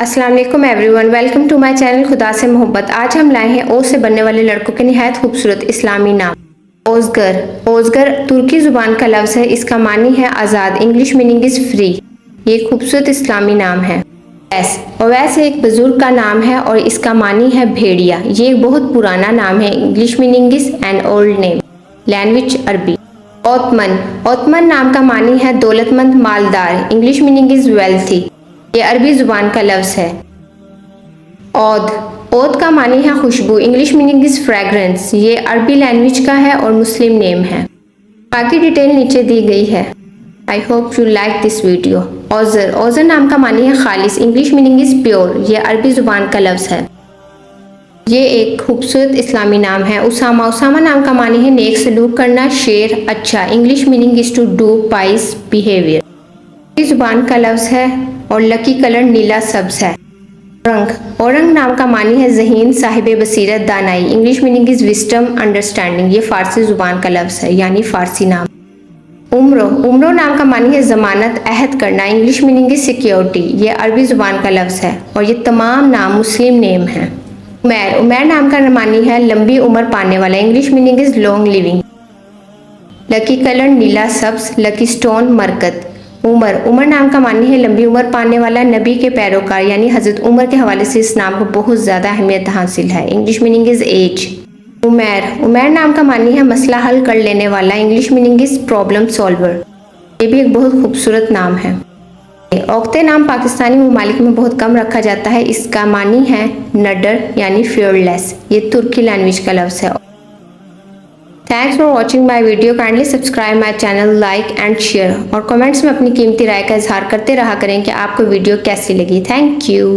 अस्सलाम वालेकुम everyone, welcome to my channel खुदा से मोहब्बत। आज हम लाए हैं ओ से बनने वाले लड़कों के निहायत खूबसूरत इस्लामी नाम। ओज़गर। ओज़गर तुर्की ज़ुबान का लफ्ज़ है। इसका मानी है आज़ाद। English meaning is free. ये खूबसूरत इस्लामी नाम है। ओवैस। ओवैस एक बुजुर्ग का नाम है और इसका मानी है भेड़िया। ये एक बहुत पुराना नाम है। English meaning is an old name. Language अरबी। ओतमन। ओतमन नाम का मानी है दौलतमंद, मालदार। English meaning is wealthy. ये अरबी ज़ुबान का लफ्ज़ है। औद। औद का मानी है खुशबू। English meaning is fragrance. ये अरबी लैंग्वेज का है और मुस्लिम नेम है। बाकी डिटेल नीचे दी गई है। I hope you like this video. Auzar. Auzar नाम का मानी है खालिस। English meaning is pure. ये अरबी ज़ुबान का लफ्ज़ है। ये एक खूबसूरत इस्लामी नाम है। उसामा। उसामा नाम का मानी है नेक सलूक करना, शेर, अच्छा। English meaning is to do pious behaviour. अरबी ज़ुबान का लफ्ज़ है और लकी कलर नीला सब्ज़ है। औरंग। औरंग नाम का मानी है ज़हीन, साहिब बसीरत, दानाई। English meaning is wisdom, understanding. ये फ़ारसी ज़ुबान का लफ्ज़ है, यानी फ़ारसी नाम। उम्रो। उम्रो नाम का मानी है ज़मानत, अहद करना। English meaning is security. ये अरबी ज़ुबान का लफ्ज़ है और ये तमाम नाम मुस्लिम नेम हैं। उमैर। उमैर नाम का मानी है लंबी उम्र पाने वाला। English meaning is long living. Lucky colour नीला सब्ज़, लकी स्टोन मरकत। उमर। उमर नाम का मानी है लंबी उम्र पाने वाला, नबी के पैरोकार यानी हज़रत उमर के हवाले से इस नाम को बहुत ज़्यादा अहमियत हासिल है। English meaning is age. Umair. Umair नाम का मानी है मसला हल कर लेने वाला। English meaning is problem solver. ये भी एक बहुत खूबसूरत नाम है। औक़ते नाम पाकिस्तानी ममालिक में बहुत कम रखा जाता है। इसका मानी है नडर यानी फियरलेस। ये तुर्की लैंग्वेज का लफ्ज़ है। Thanks for watching my video. Kindly subscribe my channel, like and share और कमेंट्स में अपनी कीमती राय का इजहार करते रहा करें कि आपको वीडियो कैसी लगी। Thank you.